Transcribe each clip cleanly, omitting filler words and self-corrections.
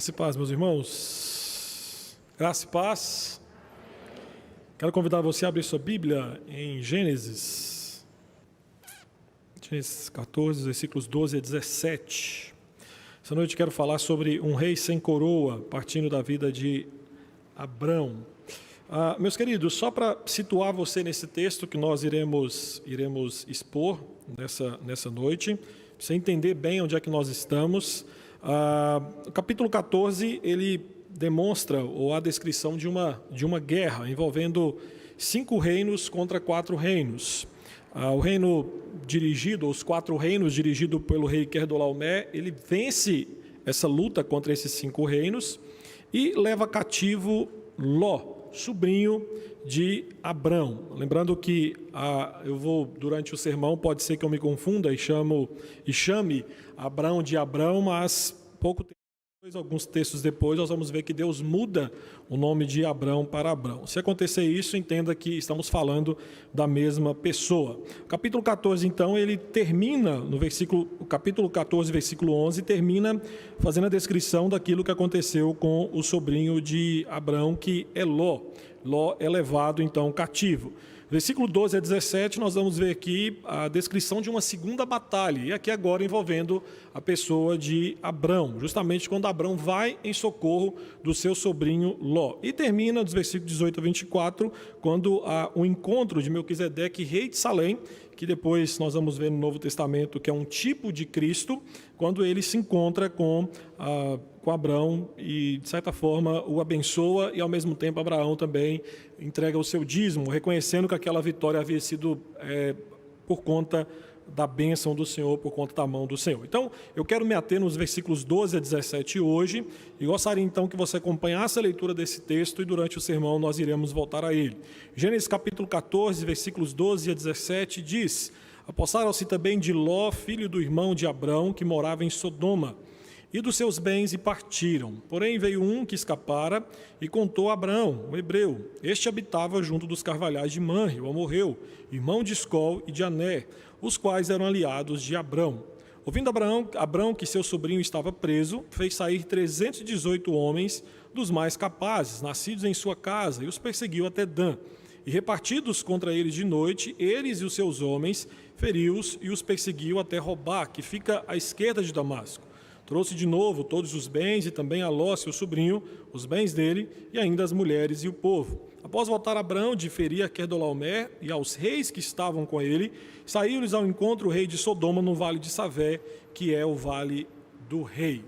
Graça e paz, meus irmãos. Graça e paz. Quero convidar você a abrir sua Bíblia em Gênesis 14, versículos 12 a 17. Essa noite quero falar sobre um rei sem coroa, partindo da vida de Abrão. Meus queridos, só para situar você nesse texto que nós iremos expor nessa noite, para você entender bem onde é que nós estamos. O capítulo 14, ele demonstra ou a descrição de uma guerra envolvendo 5 reinos contra 4 reinos. O reino dirigido, os 4 reinos dirigido pelo rei Quedorlaomer, ele vence essa luta contra esses 5 reinos e leva cativo Ló, sobrinho de Abrão. Lembrando que eu vou, durante o sermão, pode ser que eu me confunda e chame Abrão de Abrão, mas pouco tempo depois, alguns textos depois, nós vamos ver que Deus muda o nome de Abrão para Abrão. Se acontecer isso, entenda que estamos falando da mesma pessoa. O capítulo 14, então, ele termina, o capítulo 14, versículo 11, termina fazendo a descrição daquilo que aconteceu com o sobrinho de Abrão, que é Ló. Ló é levado, então, cativo. Versículo 12 a 17, nós vamos ver aqui a descrição de uma segunda batalha, e aqui agora envolvendo a pessoa de Abrão, justamente quando Abrão vai em socorro do seu sobrinho Ló. E termina dos versículos 18 a 24, quando há o encontro de Melquisedeque, rei de Salém, que depois nós vamos ver no Novo Testamento que é um tipo de Cristo, quando ele se encontra com Abrão e, de certa forma, o abençoa e, ao mesmo tempo, Abraão também entrega o seu dízimo, reconhecendo que aquela vitória havia sido por conta da bênção do Senhor, por conta da mão do Senhor. Então, eu quero me ater nos versículos 12 a 17 hoje e gostaria, então, que você acompanhasse a leitura desse texto e, durante o sermão, nós iremos voltar a ele. Gênesis capítulo 14, versículos 12 a 17 diz: Apossaram-se também de Ló, filho do irmão de Abrão, que morava em Sodoma, e dos seus bens e partiram. Porém veio um que escapara e contou a Abrão, o hebreu. Este habitava junto dos carvalhais de Manre, o amorreu, irmão de Escol e de Ané, os quais eram aliados de Abrão. Ouvindo Abrão que seu sobrinho estava preso, fez sair 318 homens dos mais capazes, nascidos em sua casa, e os perseguiu até Dan. E repartidos contra eles de noite, eles e os seus homens, feriu-os e os perseguiu até Robá, que fica à esquerda de Damasco. Trouxe de novo todos os bens e também a Ló, seu sobrinho, os bens dele e ainda as mulheres e o povo. Após voltar Abrão de ferir a Quedorlaomer e aos reis que estavam com ele, saiu-lhes ao encontro o rei de Sodoma no vale de Savé, que é o vale do rei.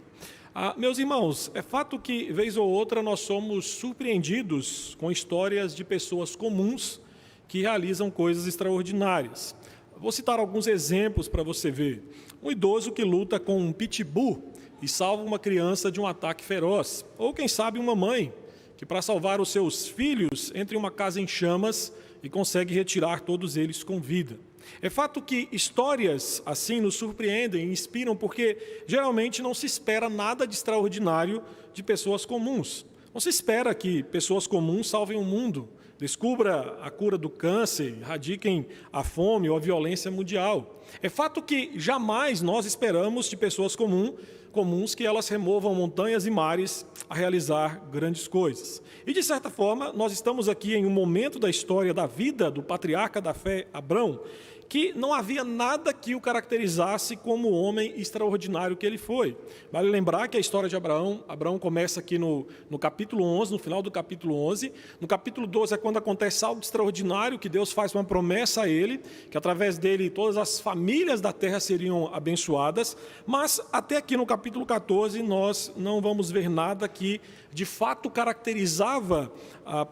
Meus irmãos, é fato que, vez ou outra, nós somos surpreendidos com histórias de pessoas comuns que realizam coisas extraordinárias. Vou citar alguns exemplos para você ver. Um idoso que luta com um pitbull e salva uma criança de um ataque feroz. Ou, quem sabe, uma mãe que, para salvar os seus filhos, entra em uma casa em chamas e consegue retirar todos eles com vida. É fato que histórias assim nos surpreendem e inspiram porque, geralmente, não se espera nada de extraordinário de pessoas comuns. Não se espera que pessoas comuns salvem o mundo, descubra a cura do câncer, erradiquem a fome ou a violência mundial. É fato que jamais nós esperamos de pessoas comuns que elas removam montanhas e mares a realizar grandes coisas. E, de certa forma, nós estamos aqui em um momento da história da vida do patriarca da fé, Abrão, que não havia nada que o caracterizasse como o homem extraordinário que ele foi. Vale lembrar que a história de Abraão começa aqui no capítulo 11, no final do capítulo 11. No capítulo 12 é quando acontece algo extraordinário, que Deus faz uma promessa a ele, que através dele todas as famílias da terra seriam abençoadas. Mas até aqui no capítulo 14 nós não vamos ver nada que de fato caracterizava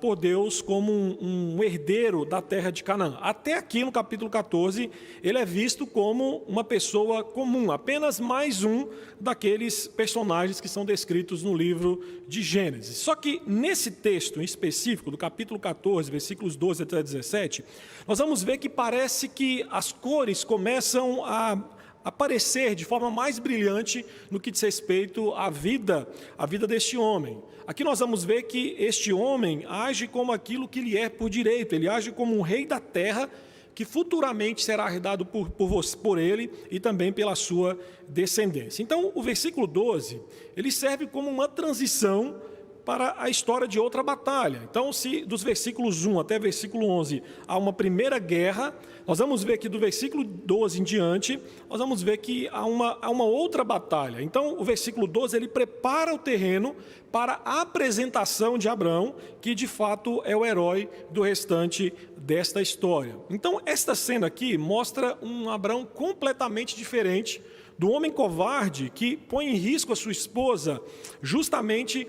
por Deus como um herdeiro da terra de Canaã. Até aqui no capítulo 14, ele é visto como uma pessoa comum, apenas mais um daqueles personagens que são descritos no livro de Gênesis. Só que nesse texto em específico, do capítulo 14, versículos 12 até 17, nós vamos ver que parece que as cores começam a aparecer de forma mais brilhante no que diz respeito à vida deste homem. Aqui nós vamos ver que este homem age como aquilo que lhe é por direito, ele age como um rei da terra que futuramente será herdado por ele e também pela sua descendência. Então, o versículo 12, ele serve como uma transição para a história de outra batalha. Então, se dos versículos 1 até versículo 11 há uma primeira guerra, nós vamos ver que do versículo 12 em diante, nós vamos ver que há uma outra batalha. Então, o versículo 12, ele prepara o terreno para a apresentação de Abrão, que de fato é o herói do restante desta história. Então, esta cena aqui mostra um Abrão completamente diferente do homem covarde que põe em risco a sua esposa justamente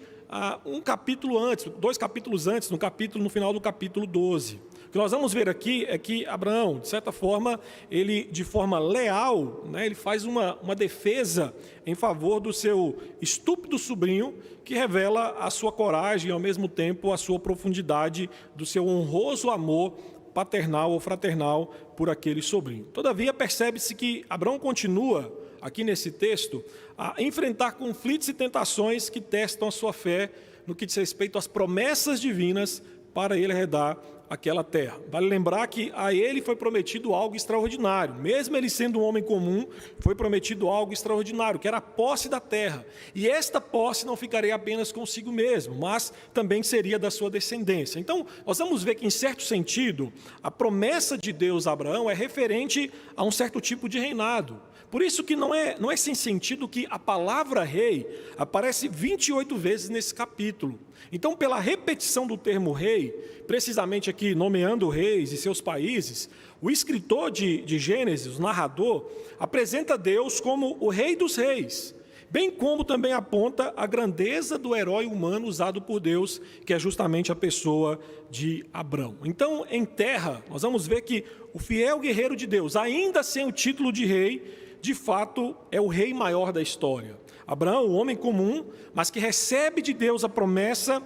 um capítulo antes, 2 capítulos antes, no final do capítulo 12. O que nós vamos ver aqui é que Abraão, de certa forma, ele de forma leal, né, ele faz uma defesa em favor do seu estúpido sobrinho, que revela a sua coragem e ao mesmo tempo a sua profundidade do seu honroso amor paternal ou fraternal por aquele sobrinho. Todavia, percebe-se que Abraão continua, aqui nesse texto, a enfrentar conflitos e tentações que testam a sua fé no que diz respeito às promessas divinas para ele herdar aquela terra. Vale lembrar que a ele foi prometido algo extraordinário. Mesmo ele sendo um homem comum, foi prometido algo extraordinário, que era a posse da terra. E esta posse não ficaria apenas consigo mesmo, mas também seria da sua descendência. Então, nós vamos ver que, em certo sentido, a promessa de Deus a Abraão é referente a um certo tipo de reinado. Por isso que não é sem sentido que a palavra rei aparece 28 vezes nesse capítulo. Então, pela repetição do termo rei, precisamente aqui nomeando reis e seus países, o escritor de Gênesis, o narrador, apresenta Deus como o rei dos reis, bem como também aponta a grandeza do herói humano usado por Deus, que é justamente a pessoa de Abrão. Então, em terra, nós vamos ver que o fiel guerreiro de Deus, ainda sem o título de rei, de fato, é o rei maior da história. Abraão, o homem comum, mas que recebe de Deus a promessa,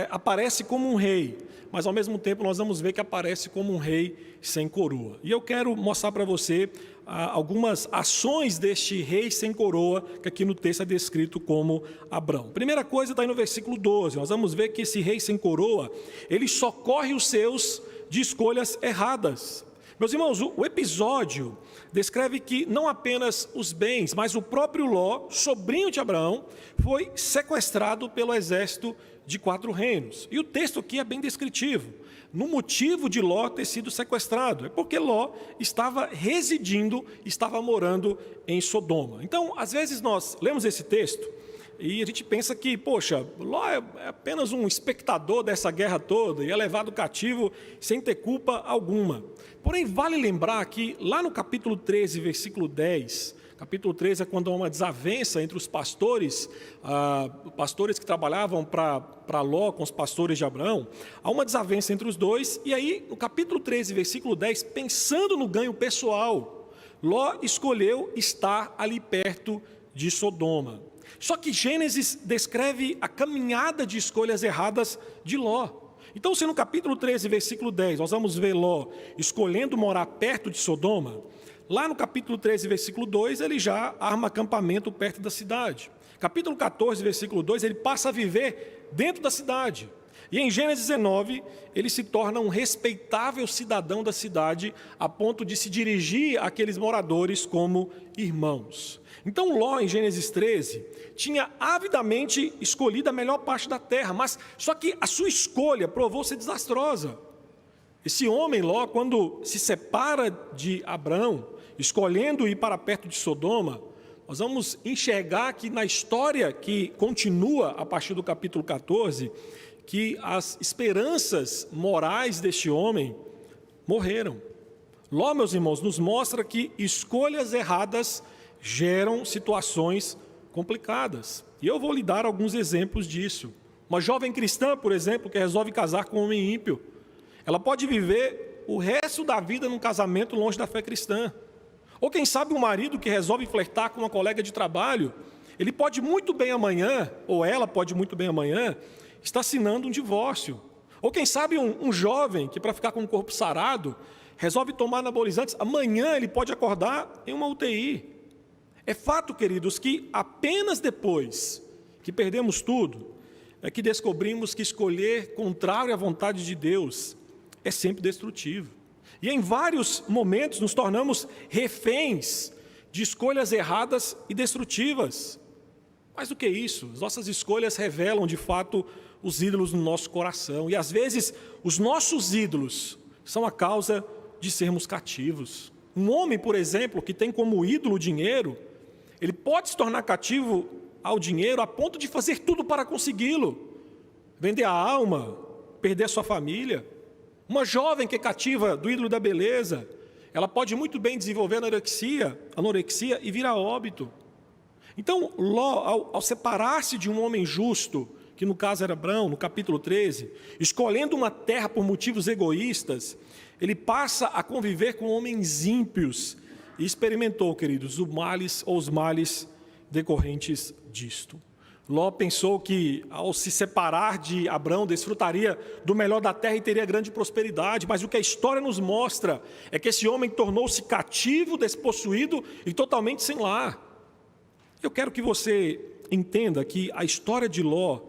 aparece como um rei, mas ao mesmo tempo nós vamos ver que aparece como um rei sem coroa. E eu quero mostrar para você algumas ações deste rei sem coroa, que aqui no texto é descrito como Abrão. Primeira coisa está aí no versículo 12, nós vamos ver que esse rei sem coroa, ele socorre os seus de escolhas erradas. Meus irmãos, o episódio descreve que não apenas os bens, mas o próprio Ló, sobrinho de Abraão, foi sequestrado pelo exército de 4 reinos. E o texto aqui é bem descritivo. No motivo de Ló ter sido sequestrado, é porque Ló estava residindo, estava morando em Sodoma. Então, às vezes nós lemos esse texto e a gente pensa que, poxa, Ló é apenas um espectador dessa guerra toda e é levado cativo sem ter culpa alguma. Porém, vale lembrar que lá no capítulo 13, versículo 10, capítulo 13 é quando há uma desavença entre os pastores, pastores que trabalhavam para Ló com os pastores de Abraão, há uma desavença entre os dois, e aí no capítulo 13, versículo 10, pensando no ganho pessoal, Ló escolheu estar ali perto de Sodoma. Só que Gênesis descreve a caminhada de escolhas erradas de Ló. Então, se no capítulo 13, versículo 10, nós vamos ver Ló escolhendo morar perto de Sodoma, lá no capítulo 13, versículo 2, ele já arma acampamento perto da cidade. Capítulo 14, versículo 2, ele passa a viver dentro da cidade. E em Gênesis 19, ele se torna um respeitável cidadão da cidade, a ponto de se dirigir àqueles moradores como irmãos. Então Ló, em Gênesis 13, tinha avidamente escolhido a melhor parte da terra, mas só que a sua escolha provou ser desastrosa. Esse homem, Ló, quando se separa de Abrão, escolhendo ir para perto de Sodoma, nós vamos enxergar que na história que continua a partir do capítulo 14, que as esperanças morais deste homem morreram. Ló, meus irmãos, nos mostra que escolhas erradas geram situações complicadas. E eu vou lhe dar alguns exemplos disso. Uma jovem cristã, por exemplo, que resolve casar com um homem ímpio, ela pode viver o resto da vida num casamento longe da fé cristã. Ou quem sabe um marido que resolve flertar com uma colega de trabalho, ele pode muito bem amanhã, ou ela pode muito bem amanhã, estar assinando um divórcio. Ou quem sabe um jovem que, para ficar com o corpo sarado, resolve tomar anabolizantes, amanhã ele pode acordar em uma UTI. É fato, queridos, que apenas depois que perdemos tudo, é que descobrimos que escolher contrário à vontade de Deus é sempre destrutivo. E em vários momentos nos tornamos reféns de escolhas erradas e destrutivas. Mais do que isso, as nossas escolhas revelam de fato os ídolos no nosso coração. E às vezes os nossos ídolos são a causa de sermos cativos. Um homem, por exemplo, que tem como ídolo o dinheiro, ele pode se tornar cativo ao dinheiro a ponto de fazer tudo para consegui-lo. Vender a alma, perder a sua família. Uma jovem que é cativa do ídolo da beleza, ela pode muito bem desenvolver anorexia e vir a óbito. Então, Ló, ao separar-se de um homem justo, que no caso era Abrão, no capítulo 13, escolhendo uma terra por motivos egoístas, ele passa a conviver com homens ímpios e experimentou, queridos, os males decorrentes disto. Ló pensou que, ao se separar de Abrão, desfrutaria do melhor da terra e teria grande prosperidade, mas o que a história nos mostra é que esse homem tornou-se cativo, despossuído e totalmente sem lar. Eu quero que você entenda que a história de Ló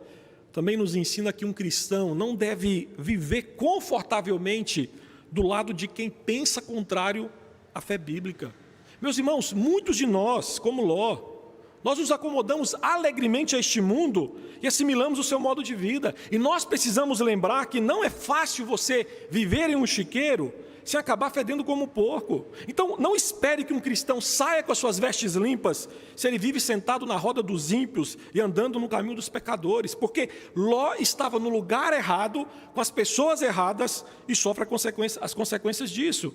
também nos ensina que um cristão não deve viver confortavelmente do lado de quem pensa contrário à fé bíblica. Meus irmãos, muitos de nós, como Ló, nós nos acomodamos alegremente a este mundo e assimilamos o seu modo de vida. E nós precisamos lembrar que não é fácil você viver em um chiqueiro sem acabar fedendo como porco. Então, não espere que um cristão saia com as suas vestes limpas se ele vive sentado na roda dos ímpios e andando no caminho dos pecadores, porque Ló estava no lugar errado, com as pessoas erradas e sofre as consequências disso.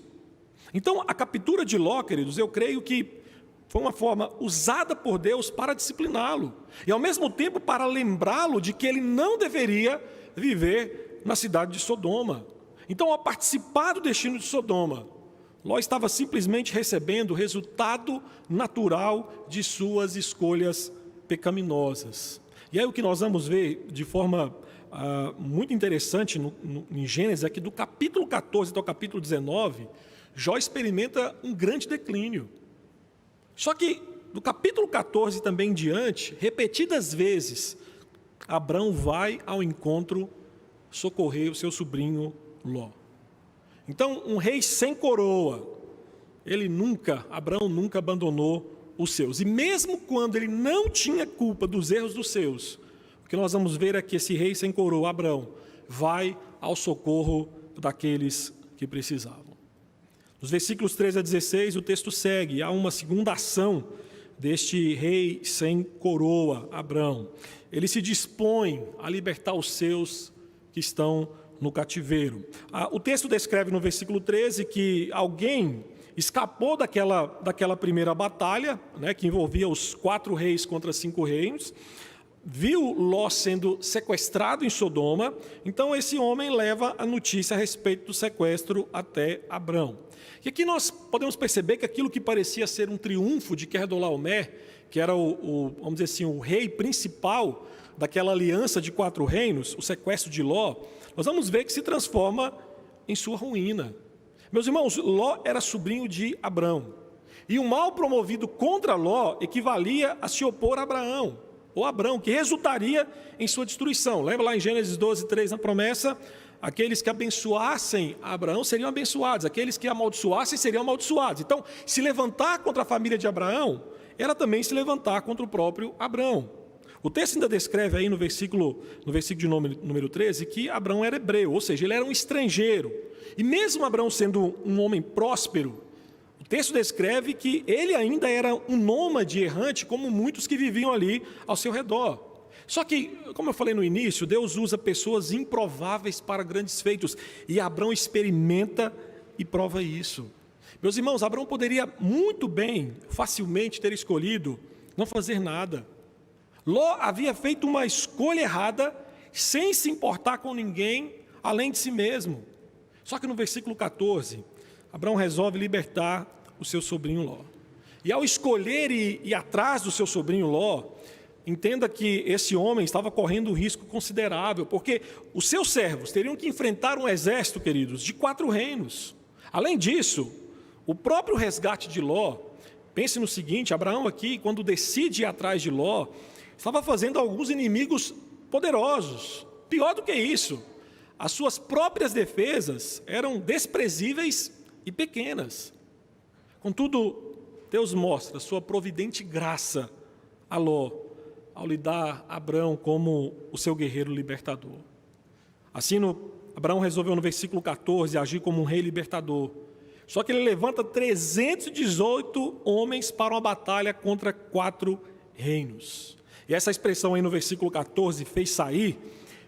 Então, a captura de Ló, queridos, eu creio que foi uma forma usada por Deus para discipliná-lo e, ao mesmo tempo, para lembrá-lo de que ele não deveria viver na cidade de Sodoma. Então, ao participar do destino de Sodoma, Ló estava simplesmente recebendo o resultado natural de suas escolhas pecaminosas. E aí o que nós vamos ver de forma muito interessante em Gênesis é que do capítulo 14 até o capítulo 19, Jó experimenta um grande declínio. Só que do capítulo 14 também em diante, repetidas vezes, Abrão vai ao encontro socorrer o seu sobrinho Ló. Então, um rei sem coroa, Abrão nunca abandonou os seus. E mesmo quando ele não tinha culpa dos erros dos seus, o que nós vamos ver é que esse rei sem coroa, Abrão, vai ao socorro daqueles que precisavam. Nos versículos 13 a 16, o texto segue, há uma segunda ação deste rei sem coroa, Abrão. Ele se dispõe a libertar os seus que estão no cativeiro. O texto descreve no versículo 13 que alguém escapou daquela primeira batalha, que envolvia os 4 reis contra 5 reinos, viu Ló sendo sequestrado em Sodoma, então esse homem leva a notícia a respeito do sequestro até Abrão. E aqui nós podemos perceber que aquilo que parecia ser um triunfo de Quedorlaomer, que era vamos dizer assim, o rei principal daquela aliança de 4 reinos, o sequestro de Ló, nós vamos ver que se transforma em sua ruína. Meus irmãos, Ló era sobrinho de Abrão, e o mal promovido contra Ló equivalia a se opor a Abraão, ou Abrão, que resultaria em sua destruição. Lembra lá em Gênesis 12, 3, na promessa? Aqueles que abençoassem Abraão seriam abençoados, aqueles que amaldiçoassem seriam amaldiçoados. Então, se levantar contra a família de Abraão, era também se levantar contra o próprio Abrão. O texto ainda descreve aí no versículo de número 13, que Abrão era hebreu, ou seja, ele era um estrangeiro. E mesmo Abrão sendo um homem próspero, o texto descreve que ele ainda era um nômade errante, como muitos que viviam ali ao seu redor. Só que, como eu falei no início, Deus usa pessoas improváveis para grandes feitos, e Abrão experimenta e prova isso. Meus irmãos, Abrão poderia muito bem, facilmente ter escolhido não fazer nada. Ló havia feito uma escolha errada, sem se importar com ninguém, além de si mesmo. Só que no versículo 14, Abrão resolve libertar o seu sobrinho Ló. E ao escolher ir atrás do seu sobrinho Ló, entenda que esse homem estava correndo um risco considerável, porque os seus servos teriam que enfrentar um exército, queridos, de 4 reinos. Além disso, o próprio resgate de Ló, pense no seguinte, Abraão aqui, quando decide ir atrás de Ló, estava fazendo alguns inimigos poderosos. Pior do que isso, as suas próprias defesas eram desprezíveis e pequenas. Contudo, Deus mostra sua providente graça a Ló, ao lhe dar Abrão como o seu guerreiro libertador. Assim, Abraão resolveu no versículo 14 agir como um rei libertador. Só que ele levanta 318 homens para uma batalha contra 4 reinos. E essa expressão aí no versículo 14, fez sair,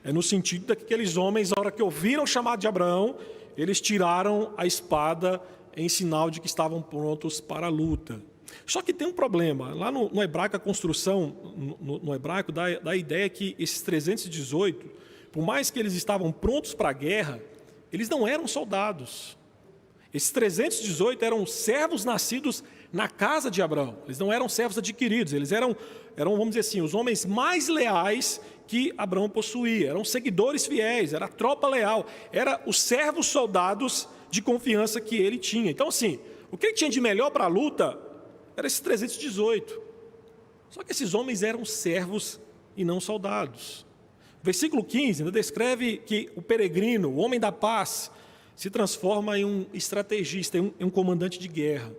é no sentido de que aqueles homens, na hora que ouviram o chamado de Abraão, eles tiraram a espada em sinal de que estavam prontos para a luta. Só que tem um problema. Lá no hebraico, a construção, no hebraico, dá a ideia que esses 318, por mais que eles estavam prontos para a guerra, eles não eram soldados. Esses 318 eram servos nascidos na casa de Abraão. Eles não eram servos adquiridos, eles eram, vamos dizer assim, os homens mais leais que Abraão possuía. Eram seguidores fiéis, era a tropa leal, era os servos soldados de confiança que ele tinha. Então, assim, o que ele tinha de melhor para a luta era esses 318. Só que esses homens eram servos e não soldados. O versículo 15 ainda descreve que o peregrino, o homem da paz, se transforma em um estrategista, em um comandante de guerra.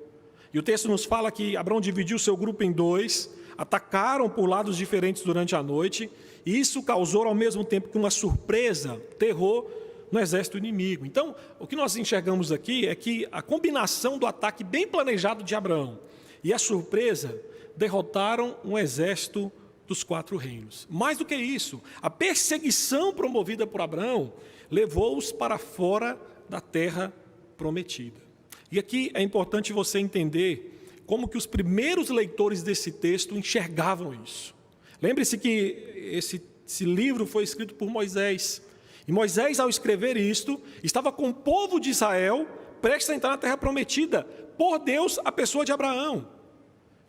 E o texto nos fala que Abraão dividiu seu grupo em 2, atacaram por lados diferentes durante a noite, e isso causou ao mesmo tempo que uma surpresa, terror no exército inimigo. Então, o que nós enxergamos aqui é que a combinação do ataque bem planejado de Abraão e a surpresa derrotaram um exército dos 4 reinos. Mais do que isso, a perseguição promovida por Abraão levou-os para fora da terra prometida. E aqui é importante você entender como que os primeiros leitores desse texto enxergavam isso. Lembre-se que esse livro foi escrito por Moisés. E Moisés, ao escrever isto, estava com o povo de Israel prestes a entrar na terra prometida, por Deus, a pessoa de Abraão.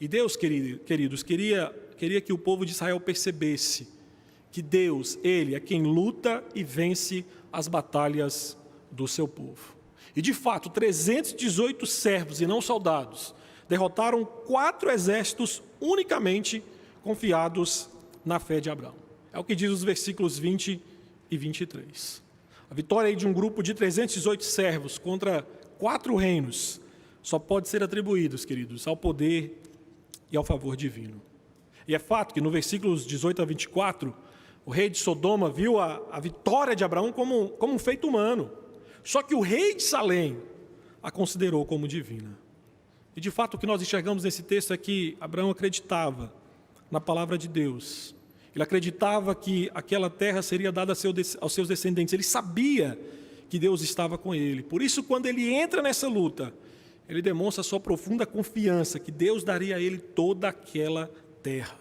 E Deus, queridos, queria que o povo de Israel percebesse que Deus, Ele é quem luta e vence as batalhas do seu povo. E de fato, 318 servos e não soldados derrotaram 4 exércitos unicamente confiados na fé de Abraão. É o que diz os versículos 20 e 23. A vitória aí de um grupo de 318 servos contra 4 reinos só pode ser atribuída, queridos, ao poder e ao favor divino. E é fato que no versículos 18 a 24, o rei de Sodoma viu a vitória de Abraão como um feito humano. Só que o rei de Salém a considerou como divina. E de fato o que nós enxergamos nesse texto é que Abraão acreditava na palavra de Deus. Ele acreditava que aquela terra seria dada aos seus descendentes. Ele sabia que Deus estava com ele. Por isso, quando ele entra nessa luta, ele demonstra sua profunda confiança que Deus daria a ele toda aquela terra.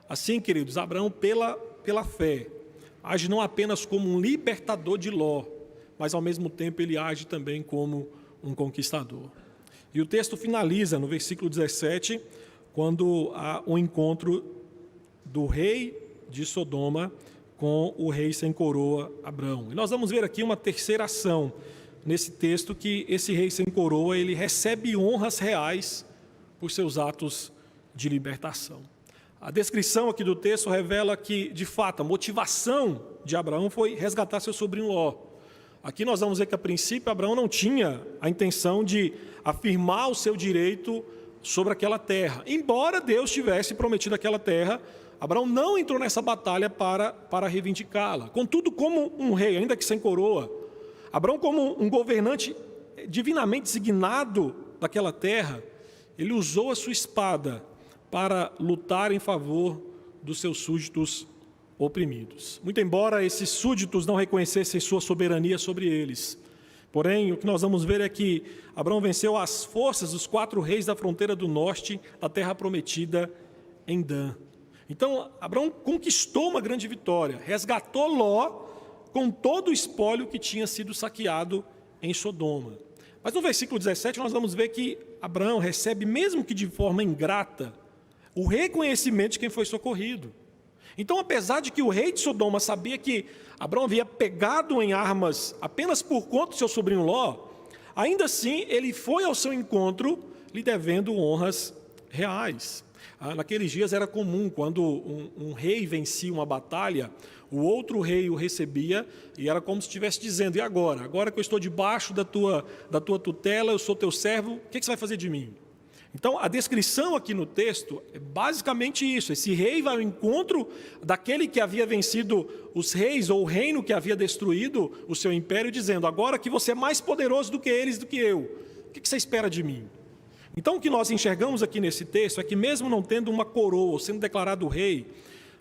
Assim, queridos, Abraão, pela fé, age não apenas como um libertador de Ló, mas ao mesmo tempo ele age também como um conquistador. E o texto finaliza no versículo 17, quando há um encontro do rei de Sodoma com o rei sem coroa, Abrão. E nós vamos ver aqui uma terceira ação nesse texto, que esse rei sem coroa, ele recebe honras reais por seus atos de libertação. A descrição aqui do texto revela que, de fato, a motivação de Abraão foi resgatar seu sobrinho Ló. Aqui nós vamos ver que, a princípio, Abraão não tinha a intenção de afirmar o seu direito sobre aquela terra. Embora Deus tivesse prometido aquela terra, Abraão não entrou nessa batalha para reivindicá-la. Contudo, como um rei, ainda que sem coroa, Abraão, como um governante divinamente designado daquela terra, ele usou a sua espada para lutar em favor dos seus súditos oprimidos. Muito embora esses súditos não reconhecessem sua soberania sobre eles, porém, o que nós vamos ver é que Abraão venceu as forças dos 4 reis da fronteira do norte da terra prometida em Dan. Então, Abraão conquistou uma grande vitória, resgatou Ló com todo o espólio que tinha sido saqueado em Sodoma. Mas no versículo 17 nós vamos ver que Abraão recebe, mesmo que de forma ingrata, o reconhecimento de quem foi socorrido. Então, apesar de que o rei de Sodoma sabia que Abraão havia pegado em armas apenas por conta do seu sobrinho Ló, ainda assim ele foi ao seu encontro lhe devendo honras reais. Naqueles dias era comum, quando um rei vencia uma batalha, O outro rei o recebia e era como se estivesse dizendo: e agora? Agora que eu estou debaixo da tua tutela, eu sou teu servo, o que você vai fazer de mim? Então, a descrição aqui no texto é basicamente isso. Esse rei vai ao encontro daquele que havia vencido os reis, ou o reino que havia destruído o seu império, dizendo: agora que você é mais poderoso do que eles, do que eu, o que você espera de mim? Então, o que nós enxergamos aqui nesse texto é que, mesmo não tendo uma coroa, ou sendo declarado rei,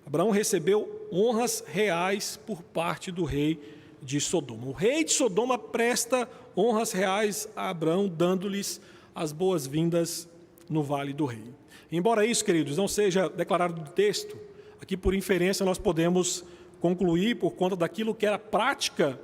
Abraão recebeu honras reais por parte do rei de Sodoma. O rei de Sodoma presta honras reais a Abraão, dando-lhes as boas-vindas no Vale do Rei. Embora isso, queridos, não seja declarado no texto, aqui por inferência nós podemos concluir, por conta daquilo que era prática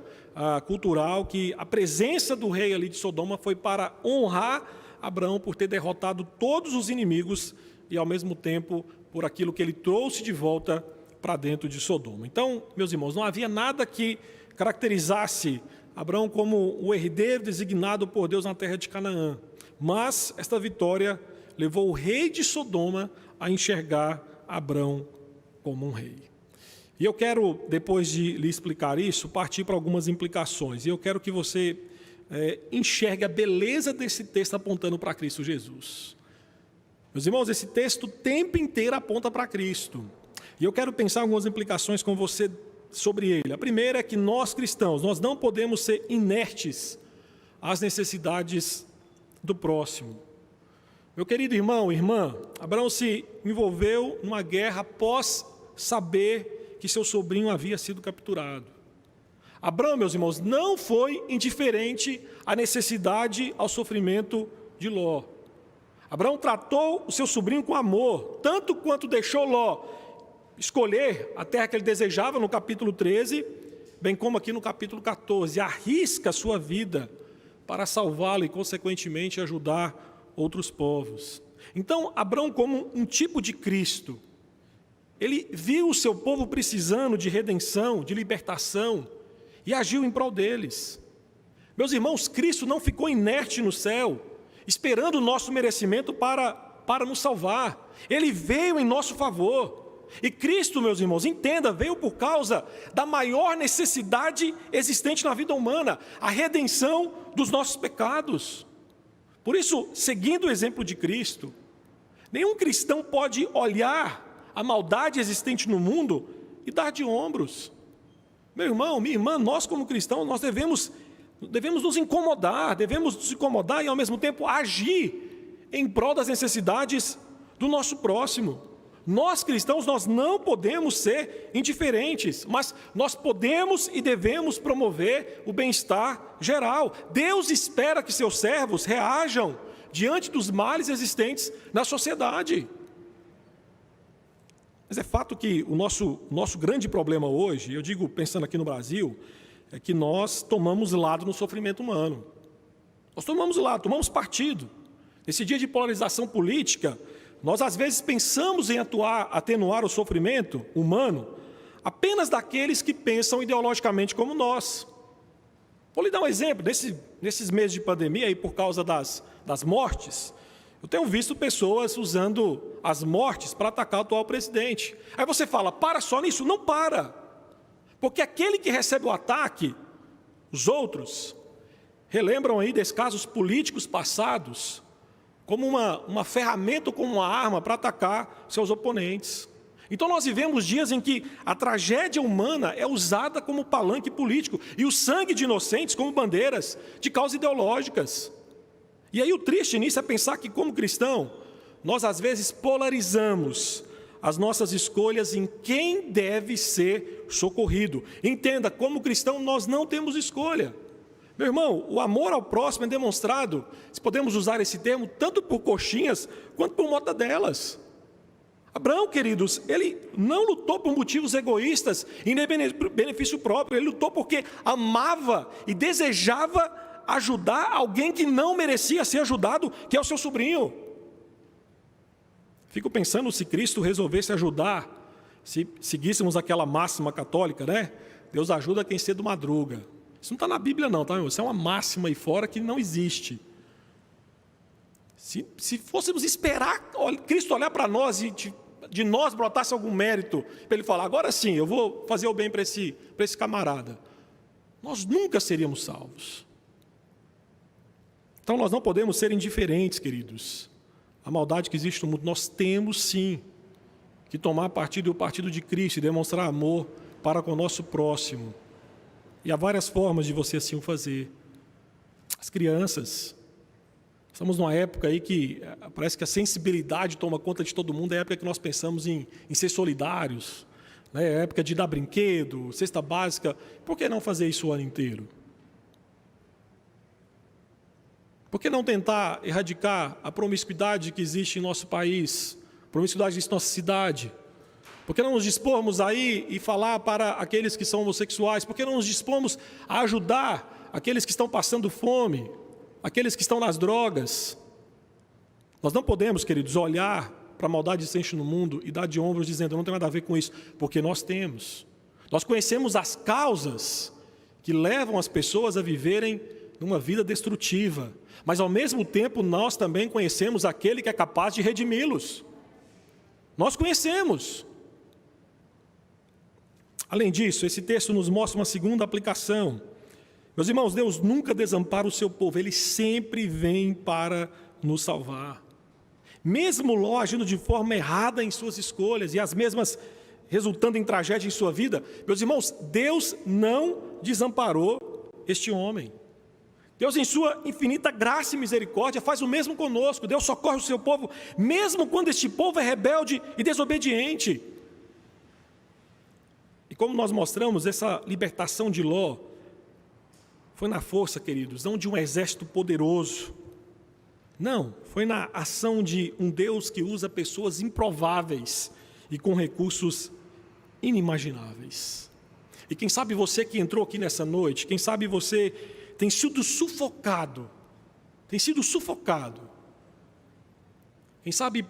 cultural, que a presença do rei ali de Sodoma foi para honrar Abraão por ter derrotado todos os inimigos e, ao mesmo tempo, por aquilo que ele trouxe de volta para dentro de Sodoma. Então, meus irmãos, não havia nada que caracterizasse Abraão como o herdeiro designado por Deus na terra de Canaã, mas esta vitória levou o rei de Sodoma a enxergar Abraão como um rei. E eu quero, depois de lhe explicar isso, partir para algumas implicações. E eu quero que você enxergue a beleza desse texto apontando para Cristo Jesus. Meus irmãos, esse texto o tempo inteiro aponta para Cristo. E eu quero pensar em algumas implicações com você sobre ele. A primeira é que nós cristãos, nós não podemos ser inertes às necessidades do próximo. Meu querido irmão, irmã, Abraão se envolveu numa guerra após saber que seu sobrinho havia sido capturado. Abraão, meus irmãos, não foi indiferente à necessidade, ao sofrimento de Ló. Abraão tratou o seu sobrinho com amor, tanto quanto deixou Ló escolher a terra que ele desejava no capítulo 13, bem como aqui no capítulo 14, arrisca a sua vida para salvá-lo e, consequentemente, ajudar outros povos. Então, Abraão, como um tipo de Cristo, ele viu o seu povo precisando de redenção, de libertação, e agiu em prol deles. Meus irmãos, Cristo não ficou inerte no céu, esperando o nosso merecimento para nos salvar. Ele veio em nosso favor. E Cristo, meus irmãos, entenda, veio por causa da maior necessidade existente na vida humana, a redenção dos nossos pecados. Por isso, seguindo o exemplo de Cristo, nenhum cristão pode olhar a maldade existente no mundo e dar de ombros. Meu irmão, minha irmã, nós como cristãos, nós devemos nos incomodar, e ao mesmo tempo agir em prol das necessidades do nosso próximo. Nós cristãos, nós não podemos ser indiferentes, mas nós podemos e devemos promover o bem-estar geral. Deus espera que seus servos reajam diante dos males existentes na sociedade. Mas é fato que o nosso grande problema hoje, eu digo pensando aqui no Brasil, é que nós tomamos lado no sofrimento humano. Nós tomamos lado, tomamos partido. Nesse dia de polarização política, nós às vezes pensamos em atenuar o sofrimento humano apenas daqueles que pensam ideologicamente como nós. Vou lhe dar um exemplo. Nesses meses de pandemia, aí, por causa das mortes, eu tenho visto pessoas usando as mortes para atacar o atual presidente. Aí você fala, para só nisso? Não para. Porque aquele que recebe o ataque, os outros, relembram aí desses casos políticos passados, como uma ferramenta, como uma arma para atacar seus oponentes. Então nós vivemos dias em que a tragédia humana é usada como palanque político e o sangue de inocentes como bandeiras de causas ideológicas. E aí o triste nisso é pensar que, como cristão, nós às vezes polarizamos as nossas escolhas em quem deve ser socorrido. Entenda, como cristão nós não temos escolha. Meu irmão, o amor ao próximo é demonstrado, se podemos usar esse termo, tanto por coxinhas quanto por mortadelas. Abraão, queridos, ele não lutou por motivos egoístas e nem benefício próprio, ele lutou porque amava e desejava ajudar alguém que não merecia ser ajudado, que é o seu sobrinho. Fico pensando, se Cristo resolvesse ajudar, se seguíssemos aquela máxima católica, né? Deus ajuda quem cedo madruga. Isso não está na Bíblia não, tá? Isso é uma máxima aí fora que não existe. Se fôssemos esperar Cristo olhar para nós e de nós brotasse algum mérito, para ele falar, agora sim, eu vou fazer o bem para esse camarada, nós nunca seríamos salvos. Então nós não podemos ser indiferentes, queridos, à maldade que existe no mundo. Nós temos sim que tomar partido, o partido de Cristo, e demonstrar amor para com o nosso próximo. E há várias formas de você assim o fazer. As crianças, estamos numa época aí que parece que a sensibilidade toma conta de todo mundo, é a época que nós pensamos em ser solidários, né? É a época de dar brinquedo, cesta básica. Por que não fazer isso o ano inteiro? Por que não tentar erradicar a promiscuidade que existe em nosso país, a promiscuidade que existe em nossa cidade? Por que não nos dispormos aí e falar para aqueles que são homossexuais? Por que não nos dispomos a ajudar aqueles que estão passando fome, aqueles que estão nas drogas? Nós não podemos, queridos, olhar para a maldade existente no mundo e dar de ombros dizendo, não tem nada a ver com isso, porque nós temos. Nós conhecemos as causas que levam as pessoas a viverem numa vida destrutiva, mas ao mesmo tempo nós também conhecemos aquele que é capaz de redimi-los. Nós conhecemos. Além disso, esse texto nos mostra uma segunda aplicação. Meus irmãos, Deus nunca desampara o seu povo, Ele sempre vem para nos salvar. Mesmo Ló agindo de forma errada em suas escolhas, e as mesmas resultando em tragédia em sua vida, meus irmãos, Deus não desamparou este homem. Deus, em sua infinita graça e misericórdia, faz o mesmo conosco. Deus socorre o seu povo, mesmo quando este povo é rebelde e desobediente. E como nós mostramos, essa libertação de Ló foi na força, queridos, não de um exército poderoso. Não, foi na ação de um Deus que usa pessoas improváveis e com recursos inimagináveis. E quem sabe você que entrou aqui nessa noite, quem sabe você tem sido sufocado. Quem sabe,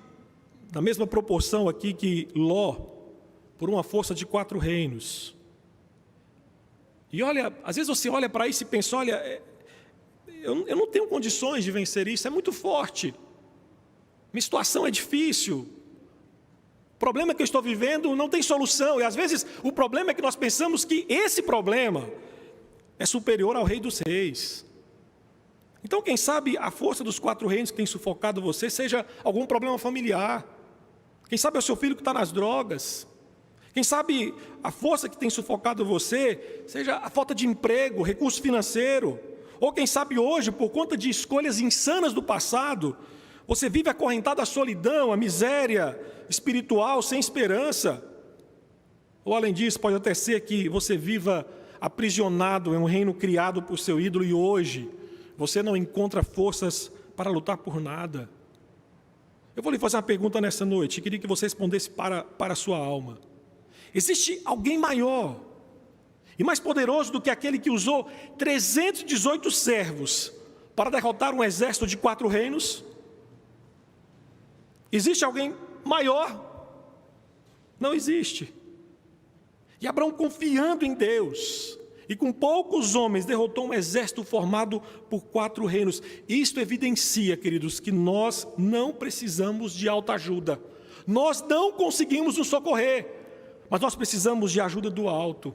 na mesma proporção aqui que Ló, por uma força de 4 reinos. E olha, às vezes você olha para isso e pensa, olha, eu não tenho condições de vencer isso, é muito forte. Minha situação é difícil. O problema que eu estou vivendo não tem solução. E às vezes o problema é que nós pensamos que esse problema é superior ao Rei dos Reis. Então, quem sabe a força dos 4 reinos que tem sufocado você seja algum problema familiar. Quem sabe é o seu filho que está nas drogas. Quem sabe a força que tem sufocado você seja a falta de emprego, recurso financeiro. Ou quem sabe hoje, por conta de escolhas insanas do passado, você vive acorrentado à solidão, à miséria espiritual, sem esperança. Ou além disso, pode até ser que você viva aprisionado em um reino criado por seu ídolo e hoje você não encontra forças para lutar por nada. Eu vou lhe fazer uma pergunta nessa noite e queria que você respondesse para a sua alma. Existe alguém maior e mais poderoso do que aquele que usou 318 servos para derrotar um exército de 4 reinos? Existe alguém maior? Não existe. E Abraão, confiando em Deus, e com poucos homens, derrotou um exército formado por 4 reinos. Isto evidencia, queridos, que nós não precisamos de autoajuda. Nós não conseguimos nos socorrer, mas nós precisamos de ajuda do alto.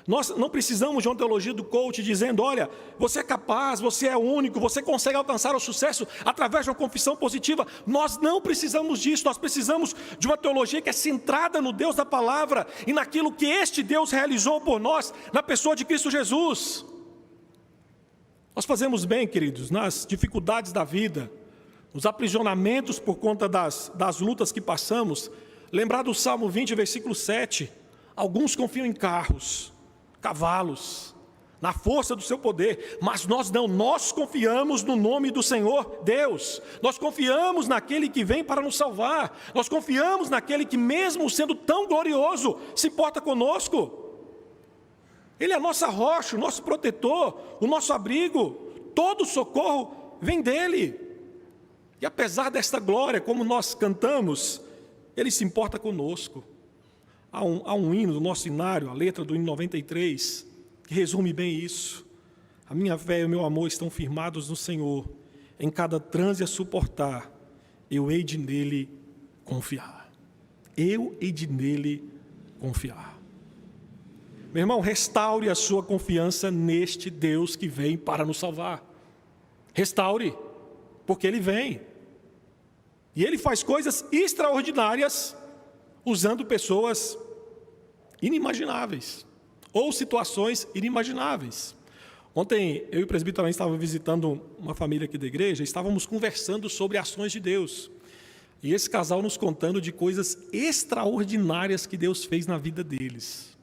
Nós não precisamos de uma teologia do coach dizendo, olha, você é capaz, você é único, você consegue alcançar o sucesso através de uma confissão positiva. Nós não precisamos disso, nós precisamos de uma teologia que é centrada no Deus da palavra e naquilo que este Deus realizou por nós, na pessoa de Cristo Jesus. Nós fazemos bem, queridos, nas dificuldades da vida, nos aprisionamentos por conta das lutas que passamos, lembrar do Salmo 20, versículo 7, alguns confiam em carros, cavalos, na força do seu poder, mas nós não, nós confiamos no nome do Senhor Deus, nós confiamos naquele que vem para nos salvar, nós confiamos naquele que mesmo sendo tão glorioso, se importa conosco. Ele é a nossa rocha, o nosso protetor, o nosso abrigo, todo socorro vem dele. E apesar desta glória, como nós cantamos, ele se importa conosco. Há um hino do nosso hinário, a letra do hino 93, que resume bem isso. A minha fé e o meu amor estão firmados no Senhor. Em cada transe a suportar, eu hei de nele confiar. eu hei de nele confiar. Meu irmão, restaure a sua confiança neste Deus que vem para nos salvar. Restaure, porque Ele vem. E Ele faz coisas extraordinárias usando pessoas inimagináveis ou situações inimagináveis. Ontem, eu e o presbítero também estávamos visitando uma família aqui da igreja, estávamos conversando sobre ações de Deus. E esse casal nos contando de coisas extraordinárias que Deus fez na vida deles.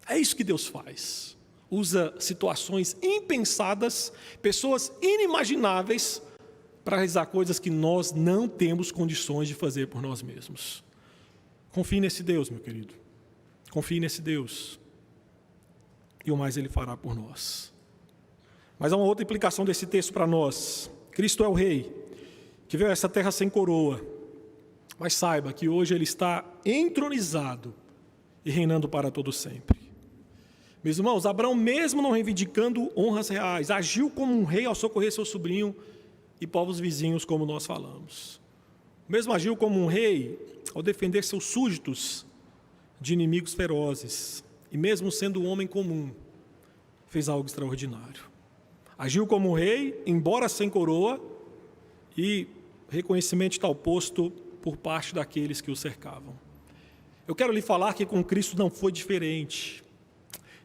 É isso que Deus faz. Usa situações impensadas, pessoas inimagináveis, para realizar coisas que nós não temos condições de fazer por nós mesmos. Confie nesse Deus, meu querido. Confie nesse Deus. E o mais Ele fará por nós. Mas há uma outra implicação desse texto para nós. Cristo é o Rei, que veio a essa terra sem coroa. Mas saiba que hoje Ele está entronizado e reinando para todo sempre. Meus irmãos, Abraão, mesmo não reivindicando honras reais, agiu como um rei ao socorrer seu sobrinho e povos vizinhos, como nós falamos. Mesmo agiu como um rei ao defender seus súditos de inimigos ferozes. E mesmo sendo um homem comum, fez algo extraordinário. Agiu como um rei, embora sem coroa, e reconhecimento está ao posto por parte daqueles que o cercavam. Eu quero lhe falar que com Cristo não foi diferente.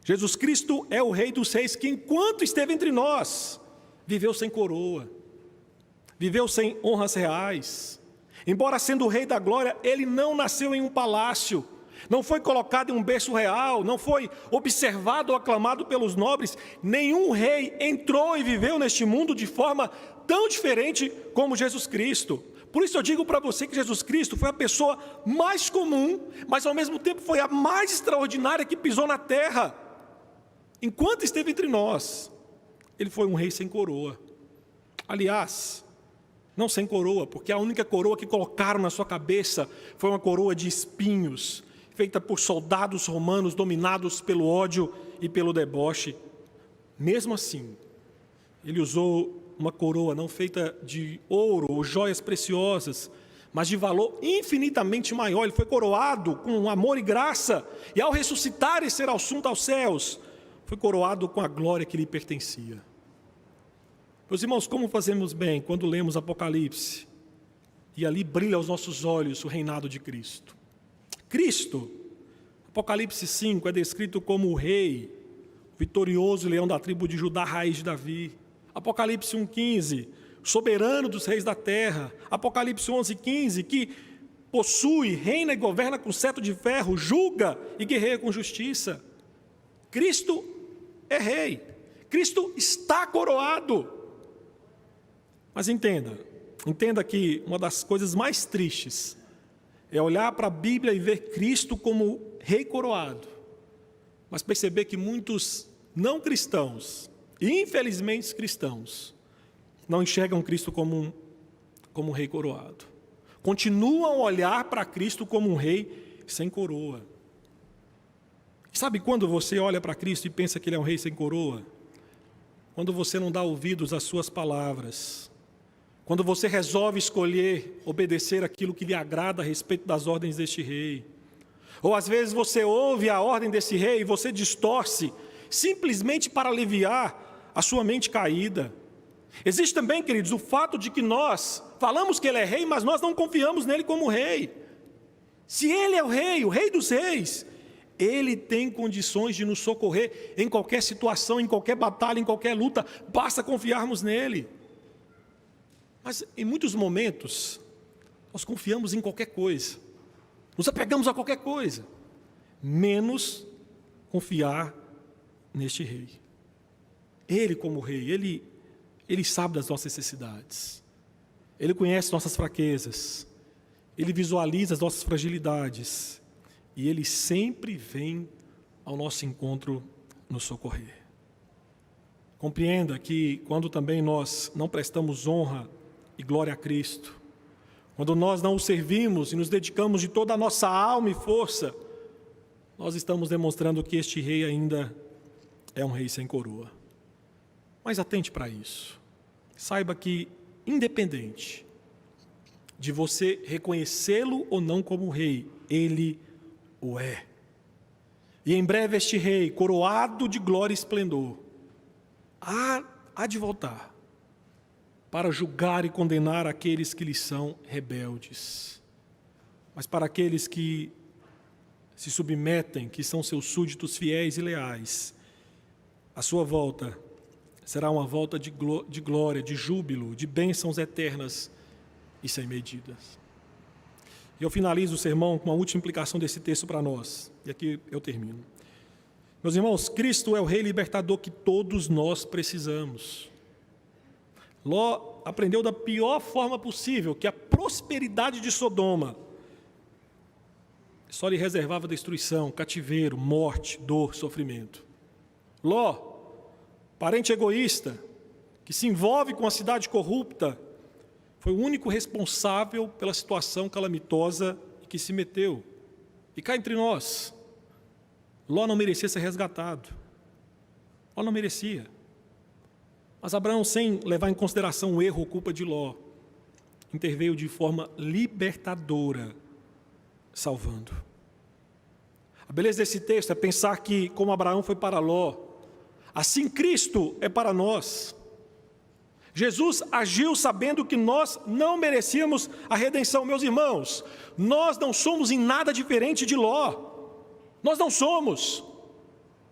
Jesus Cristo é o Rei dos Reis que, enquanto esteve entre nós, viveu sem coroa, viveu sem honras reais. Embora sendo o Rei da Glória, Ele não nasceu em um palácio, não foi colocado em um berço real, não foi observado ou aclamado pelos nobres. Nenhum rei entrou e viveu neste mundo de forma tão diferente como Jesus Cristo. Por isso eu digo para você que Jesus Cristo foi a pessoa mais comum, mas ao mesmo tempo foi a mais extraordinária que pisou na terra. Enquanto esteve entre nós, Ele foi um rei sem coroa. Aliás, não sem coroa, porque a única coroa que colocaram na sua cabeça foi uma coroa de espinhos, feita por soldados romanos dominados pelo ódio e pelo deboche. Mesmo assim, Ele usou uma coroa não feita de ouro ou joias preciosas, mas de valor infinitamente maior. Ele foi coroado com amor e graça, e ao ressuscitar e ser assunto aos céus, foi coroado com a glória que lhe pertencia. Meus irmãos, como fazemos bem quando lemos Apocalipse, e ali brilha aos nossos olhos o reinado de Cristo. Cristo, Apocalipse 5, é descrito como o rei, vitorioso leão da tribo de Judá, raiz de Davi. Apocalipse 1,15, soberano dos reis da terra. Apocalipse 11,15, que possui, reina e governa com cetro de ferro, julga e guerreia com justiça. Cristo é rei. Cristo está coroado. Mas entenda que uma das coisas mais tristes é olhar para a Bíblia e ver Cristo como rei coroado, mas perceber que muitos não cristãos, e infelizmente cristãos, não enxergam Cristo como um rei coroado. Continuam a olhar para Cristo como um rei sem coroa. Sabe quando você olha para Cristo e pensa que Ele é um rei sem coroa? Quando você não dá ouvidos às suas palavras. Quando você resolve escolher obedecer aquilo que lhe agrada a respeito das ordens deste rei. Ou às vezes você ouve a ordem desse rei e você distorce, simplesmente para aliviar a sua mente caída. Existe também, queridos, o fato de que nós falamos que Ele é rei, mas nós não confiamos nele como rei. Se Ele é o rei dos reis, Ele tem condições de nos socorrer em qualquer situação, em qualquer batalha, em qualquer luta, basta confiarmos nele. Mas em muitos momentos, nós confiamos em qualquer coisa, nos apegamos a qualquer coisa, menos confiar neste rei. Ele como rei, ele sabe das nossas necessidades, Ele conhece nossas fraquezas, Ele visualiza as nossas fragilidades, e Ele sempre vem ao nosso encontro nos socorrer. Compreenda que quando também nós não prestamos honra e glória a Cristo, quando nós não o servimos e nos dedicamos de toda a nossa alma e força, nós estamos demonstrando que este rei ainda é um rei sem coroa. Mas atente para isso. Saiba que, independente de você reconhecê-lo ou não como rei. Ele o é. E em breve este rei, coroado de glória e esplendor, há de voltar para julgar e condenar aqueles que lhe são rebeldes. Mas para aqueles que se submetem, que são seus súditos fiéis e leais, a sua volta será uma volta de glória, de júbilo, de bênçãos eternas e sem medidas. E eu finalizo o sermão com a última implicação desse texto para nós. E aqui eu termino. Meus irmãos, Cristo é o Rei libertador que todos nós precisamos. Ló aprendeu da pior forma possível que a prosperidade de Sodoma só lhe reservava destruição, cativeiro, morte, dor, sofrimento. Ló, parente egoísta, que se envolve com a cidade corrupta, foi o único responsável pela situação calamitosa em que se meteu. E cá entre nós, Ló não merecia ser resgatado. Ló não merecia. Mas Abraão, sem levar em consideração o erro ou culpa de Ló, interveio de forma libertadora, salvando. A beleza desse texto é pensar que, como Abraão foi para Ló, assim Cristo é para nós. Jesus agiu sabendo que nós não merecíamos a redenção. Meus irmãos, nós não somos em nada diferente de Ló. Nós não somos.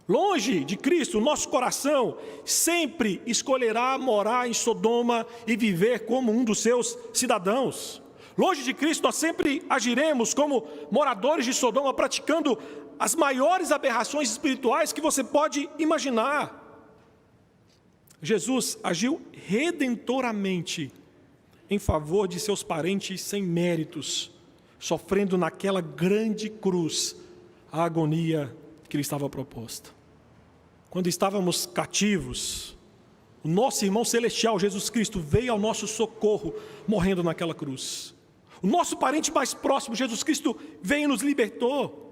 Longe de Cristo, nosso coração sempre escolherá morar em Sodoma e viver como um dos seus cidadãos. Longe de Cristo, nós sempre agiremos como moradores de Sodoma, praticando as maiores aberrações espirituais que você pode imaginar. Jesus agiu redentoramente em favor de seus parentes sem méritos, sofrendo naquela grande cruz a agonia que lhe estava proposta. Quando estávamos cativos, o nosso irmão celestial, Jesus Cristo, veio ao nosso socorro, morrendo naquela cruz. O nosso parente mais próximo, Jesus Cristo, veio e nos libertou.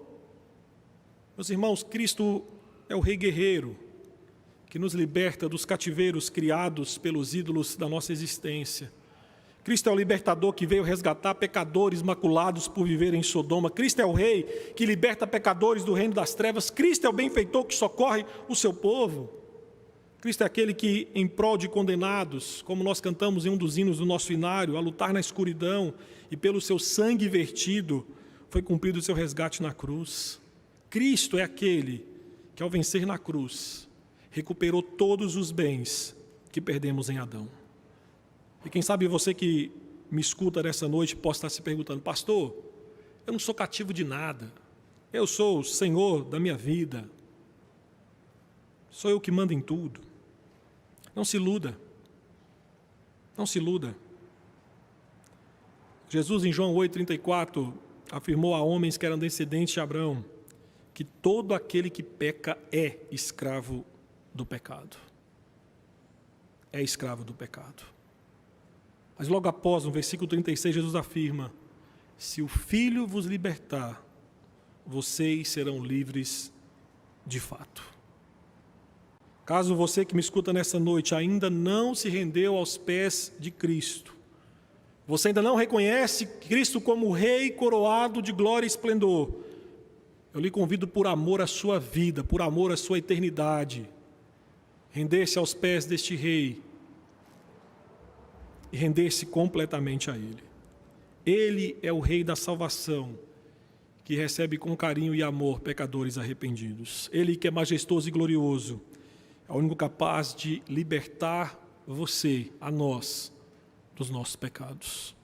Meus irmãos, Cristo é o Rei guerreiro, que nos liberta dos cativeiros criados pelos ídolos da nossa existência. Cristo é o libertador que veio resgatar pecadores maculados por viver em Sodoma. Cristo é o Rei que liberta pecadores do reino das trevas. Cristo é o benfeitor que socorre o seu povo. Cristo é aquele que, em prol de condenados, como nós cantamos em um dos hinos do nosso inário, a lutar na escuridão e pelo seu sangue vertido, foi cumprido o seu resgate na cruz. Cristo é aquele que, ao vencer na cruz, recuperou todos os bens que perdemos em Adão. E quem sabe você que me escuta nessa noite possa estar se perguntando: pastor, eu não sou cativo de nada, eu sou o Senhor da minha vida, sou eu que mando em tudo. Não se iluda, não se iluda. Jesus, em João 8,34, afirmou a homens que eram descendentes de Abraão que todo aquele que peca é escravo do pecado. É escravo do pecado. Mas logo após, no versículo 36, Jesus afirma: se o Filho vos libertar, vocês serão livres de fato. Caso você que me escuta nessa noite ainda não se rendeu aos pés de Cristo, você ainda não reconhece Cristo como Rei coroado de glória e esplendor, eu lhe convido, por amor à sua vida, por amor à sua eternidade, render-se aos pés deste Rei e render-se completamente a Ele. Ele é o Rei da salvação, que recebe com carinho e amor pecadores arrependidos. Ele que é majestoso e glorioso, é o único capaz de libertar você, a nós, dos nossos pecados.